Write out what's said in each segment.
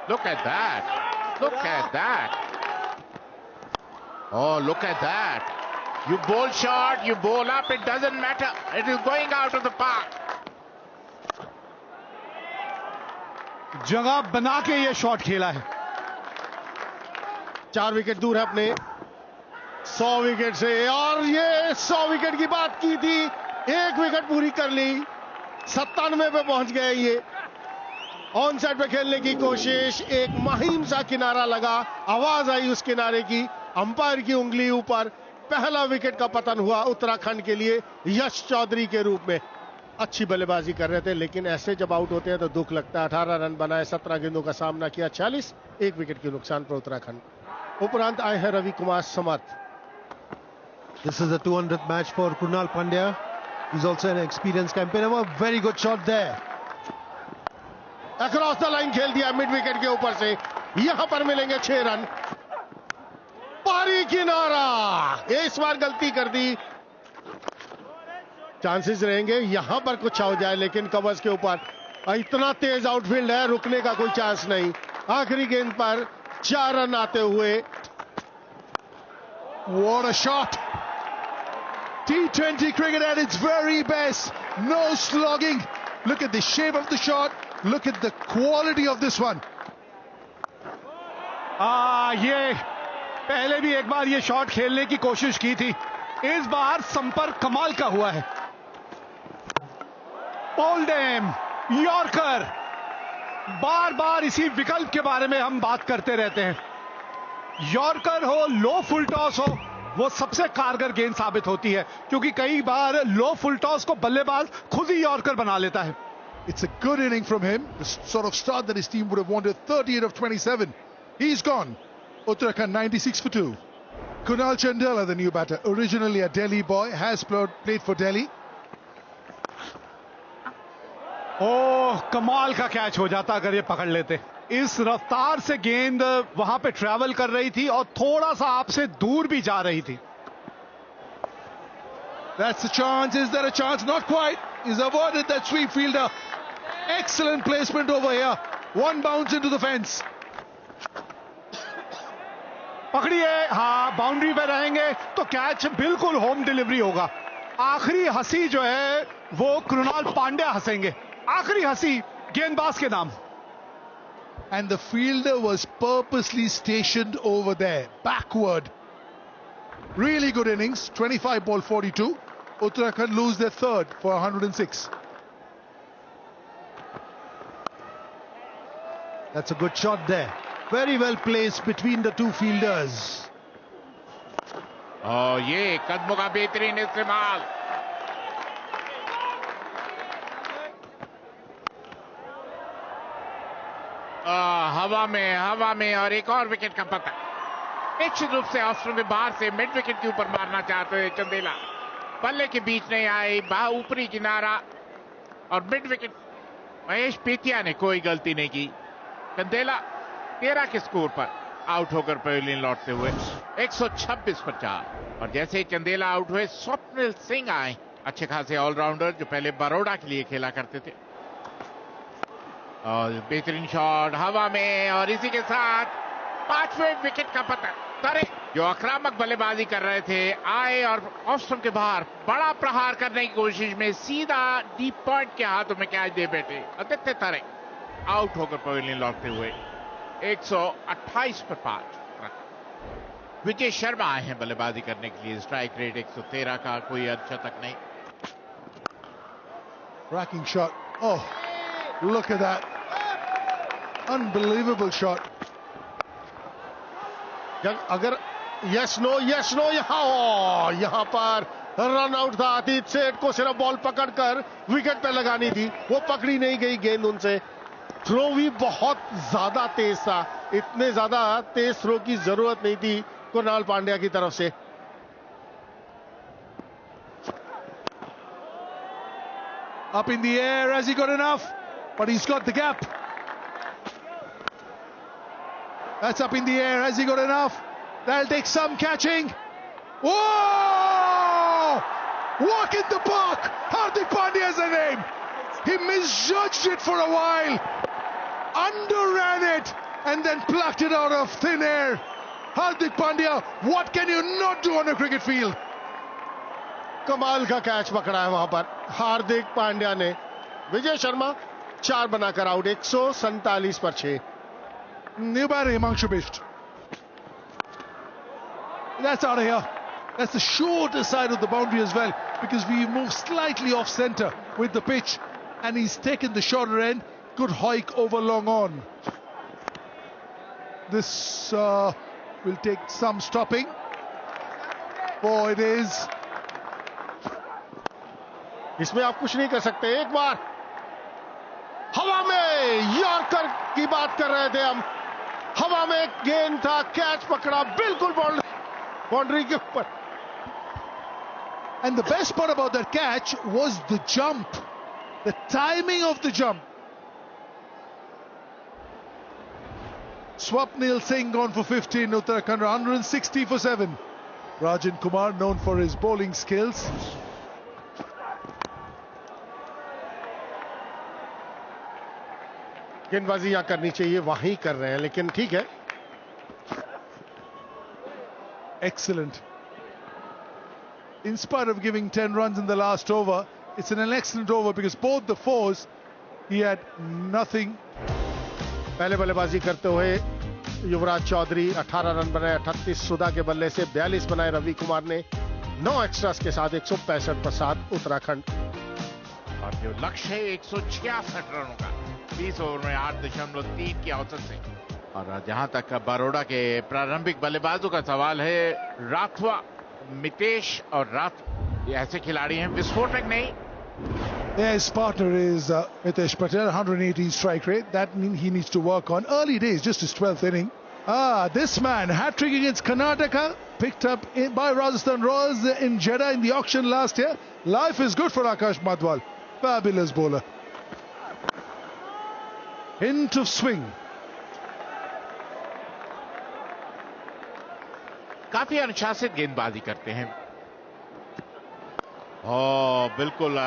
Look at that. Look at that. Oh, look at that. You bowl short, you bowl up, it doesn't matter. It is going out of the park. जगह बना के ये shot खेला है. 4 wicket दूर है अपने 100 wicket से, और ये 100 विकेट की बात की थी, 1 विकेट पूरी कर ली. 97 पे पहुंच गए. ये ऑन साइड पे खेलने की कोशिश, एक महीन सा किनारा लगा, आवाज आई उस किनारे की, अंपायर की उंगली ऊपर. पहला विकेट का पतन हुआ उत्तराखंड के लिए यश चौधरी के रूप में. अच्छी बल्लेबाजी कर रहे थे, लेकिन ऐसे जब आउट होते हैं तो दुख लगता है. 18 रन बनाए, 17 गेंदों का सामना किया, 46, 1 विकेट के नुकसान पर उत्तराखंड. उपरांत आए हैं रवि कुमार समर्थ. This is the 200th match for Krunal Pandya. He's also an experienced campaigner. A very good shot there. Across the line खेल दिया मिड विकेट के ऊपर से. यहां पर मिलेंगे 6 रन. पारी किनारा, इस बार गलती कर दी. चांसेस रहेंगे यहां पर कुछ हो जाए, लेकिन कवर्स के ऊपर इतना तेज आउटफील्ड है, रुकने का कोई चांस नहीं. आखिरी गेंद पर 4 रन आते हुए. What a shot! T20 cricket at its very best. No slogging. Look at the shape of the shot. Look at the quality of this one. ये पहले भी एक बार ये शॉट खेलने की कोशिश की थी. इस बार संपर्क कमाल का हुआ है. ओल्डेम यॉर्कर, बार बार इसी विकल्प के बारे में हम बात करते रहते हैं. यॉर्कर हो, लो फुल टॉस हो, वो सबसे कारगर गेंद साबित होती है, क्योंकि कई बार लो फुल टॉस को बल्लेबाज खुद ही यॉर्कर बना लेता है. It's a good inning from him. The sort of start that his team would have wanted. 38 of 27. He's gone. Uttarakhand 96 for 2. Kunal Chandela, the new batter, originally a Delhi boy, has played for Delhi. ओह, कमाल का catch हो जाता अगर ये पकड़ लेते. इस रफ्तार से गेंद वहां पे ट्रैवल कर रही थी और थोड़ा सा आपसे दूर भी जा रही थी. That's the chance. Is there a chance? Not quite. He's avoided that sweep fielder. Excellent placement over here. One bounce into the fence. पकड़िए, हाँ, बाउंड्री पे रहेंगे तो कैच बिल्कुल होम डिलीवरी होगा. आखिरी हंसी जो है वो कृणाल पांड्या हंसेंगे. आखिरी हंसी गेंदबाज के नाम. And the fielder was purposely stationed over there, backward. Really good innings. 25 ball 42. Uttarakhand lose their third for 106. That's a good shot there. Very well placed between the two fielders. और ये कदमों का बेहतरीन इस्तेमाल. हवा में और एक और विकेट का पता. निश्चित रूप से ऑस्ट्रेलिया में बाहर से मिड विकेट के ऊपर मारना चाहते हैं चंदेला. पल्ले के बीच नहीं आई, ऊपरी किनारा और मिड विकेट. महेश पेतिया ने कोई गलती नहीं की. चंदेला 13 के स्कोर पर आउट होकर पवेलियन लौटते हुए 126 पर 4. और जैसे ही चंदेला आउट हुए, स्वप्निल सिंह आए, अच्छे खासे ऑलराउंडर जो पहले बड़ौदा के लिए खेला करते थे. और बेहतरीन शॉट हवा में, और इसी के साथ 5वें विकेट का पतन. तरे जो आक्रामक बल्लेबाजी कर रहे थे आए और ऑफ स्टंप के बाहर बड़ा प्रहार करने की कोशिश में सीधा डीप पॉइंट के हाथों में कैच दे बैठे आदित्य तरे. आउट होकर पवेलियन लौटते हुए 128 पर 5. विजय शर्मा आए हैं बल्लेबाजी करने के लिए. स्ट्राइक रेट 113 का, कोई अर्धशतक नहीं. Racking shot. Oh, look at that. Unbelievable shot. अगर यस नो यहां पर रन आउट था. अतीत सेठ को सिर्फ बॉल पकड़कर विकेट पे लगानी थी, वो पकड़ी नहीं गई गेंद उनसे. थ्रो भी बहुत ज्यादा तेज था. इतने ज्यादा तेज थ्रो की जरूरत नहीं थी कृणाल पांड्या की तरफ से. Up in the air, has he got enough? But he's got the gap. That's up in the air, has he got enough? That'll take some catching. Whoa! Walk in the park! Hardik Pandya is the name. He misjudged it for a while. Underran it. and then plucked it out of thin air. Hardik Pandya, what can you not do on a cricket field? कमाल का catch पकड़ा है वहां पर हार्दिक पांड्या ने. विजय शर्मा 4 बनाकर out. 147 पर 6. New batter Himanshu Bisht. That's out of here. That's the shorter side of the boundary as well, because we move slightly off centre with the pitch, and he's taken the shorter end. Good hike over long on. This will take some stopping. Oh, it is. इसमें आप कुछ नहीं कर सकते. एक बार हवा में yorker की बात कर रहे थे हम. हवा में गेंद था, कैच पकड़ा बिल्कुल बाउंड्री के ऊपर. And the best part about that catch was the jump, the timing of the jump. Swapnil Singh gone for 50 in Uttarakhand, 160 for 7. Rajan Kumar known for his bowling skills. गेंदबाजी यहां करनी चाहिए, वहीं कर रहे हैं, लेकिन ठीक है. Excellent. In spite of giving 10 runs in the last over, it's an excellent over because both the fours, he had nothing. पहले बल्लेबाजी करते हुए युवराज चौधरी 18 रन बनाए. 38 सुधा के बल्ले से 42 बनाए रवि कुमार ने. 9 एक्स्ट्रास के साथ 165 पर 7 उत्तराखंड. और जो लक्ष्य है 166 रनों का 20 ओवर में 8.3 की औसत से. और जहां तक बड़ौदा के प्रारंभिक बल्लेबाजों का सवाल है, राठवा, मितेश और ये ऐसे खिलाड़ी हैं विस्फोटक नहीं. Yeah, his partner is Mitesh Patel, 118 strike rate. That means he needs to work on. Early days, just his 12th inning. This man, hat-trick against Karnataka, picked up by Rajasthan Royals in Jeddah in the auction last year. Life is good for Akash Madhwal. Fabulous bowler. Hint of swing. काफी अनुशासित गेंदबाजी करते हैं. बिल्कुल.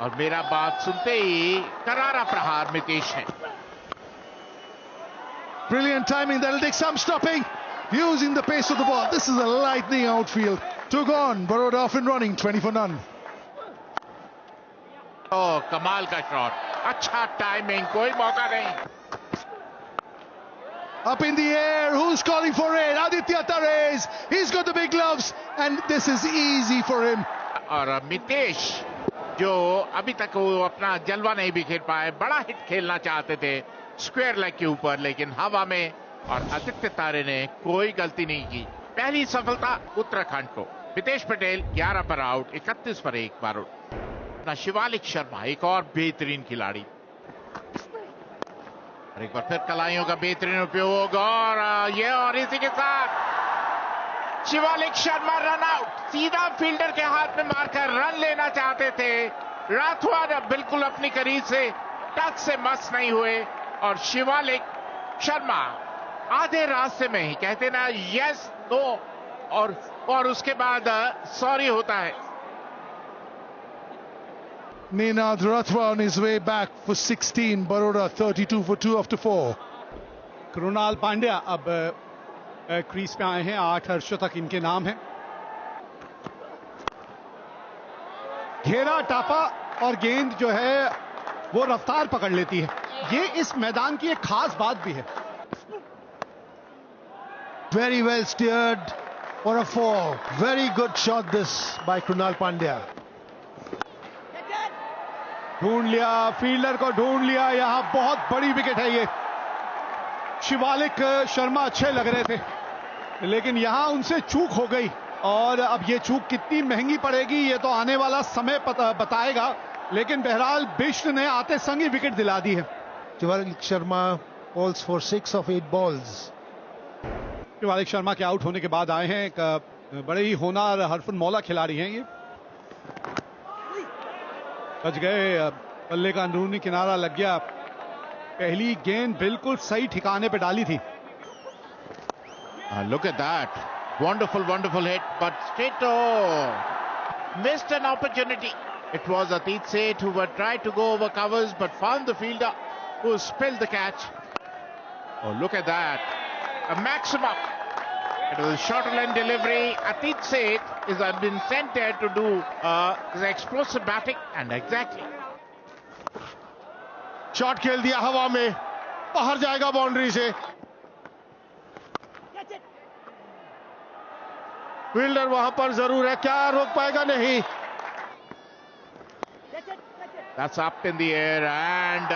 और मेरा बात सुनते ही करारा प्रहार मितेश है. Brilliant timing. That'll take some stopping. Using the pace of the ball. This is a lightning outfield. Took on. Baroda off and running. 20 for none. कमाल का शॉट. अच्छा टाइमिंग. कोई मौका नहीं. Up in the air. Who's calling for it? Aditya Tares. He's got the big gloves. And this is easy for him. और मितेश जो अभी तक वो अपना जलवा नहीं बिखेर पाए, बड़ा हिट खेलना चाहते थे स्क्वायर लेग के ऊपर, लेकिन हवा में. और आदित्य तारे ने कोई गलती नहीं की. पहली सफलता उत्तराखंड को. मितेश पटेल 11 पर आउट, 31 पर 1 बार आउट. अपना शिवालिक शर्मा एक और बेहतरीन खिलाड़ी. और एक बार फिर कलाइयों का बेहतरीन उपयोग. और इसी के साथ शिवालिक शर्मा रन आउट. सीधा फील्डर के हाथ में मारकर रन लेना चाहते थे. राठवा बिल्कुल अपनी करीब से टच से मस नहीं हुए. और शिवालिक शर्मा आधे रास्ते में ही कहते ना यस नो और उसके बाद सॉरी होता है. Ninad Rathwa on his way back for 16. Baroda 32 for 2 after 4. Krunal Pandya अब क्रीज पे आए हैं. 8 अर्धशतक इनके नाम है. घेरा टापा और गेंद जो है वो रफ्तार पकड़ लेती है. ये इस मैदान की एक खास बात भी है. Very well steered for a 4. Very good shot this by Krunal Pandya. ढूंढ लिया, फील्डर को ढूंढ लिया. यहां बहुत बड़ी विकेट है ये. शिवालिक शर्मा अच्छे लग रहे थे, लेकिन यहां उनसे चूक हो गई. और अब ये चूक कितनी महंगी पड़ेगी ये तो आने वाला समय बताएगा. लेकिन बहरहाल बिष्ट ने आते संग ही विकेट दिला दी है. Shivalik Sharma calls for 6 of 8 balls. Shivalik Sharma के आउट होने के बाद आए हैं. एक बड़े ही होनहार हरफन मौला खिलाड़ी हैं ये. बच गए. बल्ले का अंदरूनी किनारा लग गया. पहली गेंद बिल्कुल सही ठिकाने पे डाली थी. Look at that. Wonderful hit, but straight missed an opportunity. It was Atit Seth who tried to go over covers but found the fielder who spilled the catch. Oh, look at that. A maximum. It was a shorter line delivery. Atit Seth has been sent there to do his explosive batting. And exactly. Shot खेल दिया हवा में, बाहर जाएगा boundary से. Fielder वहां पर जरूर है, क्या रोक पाएगा? नहीं. That's up in the air and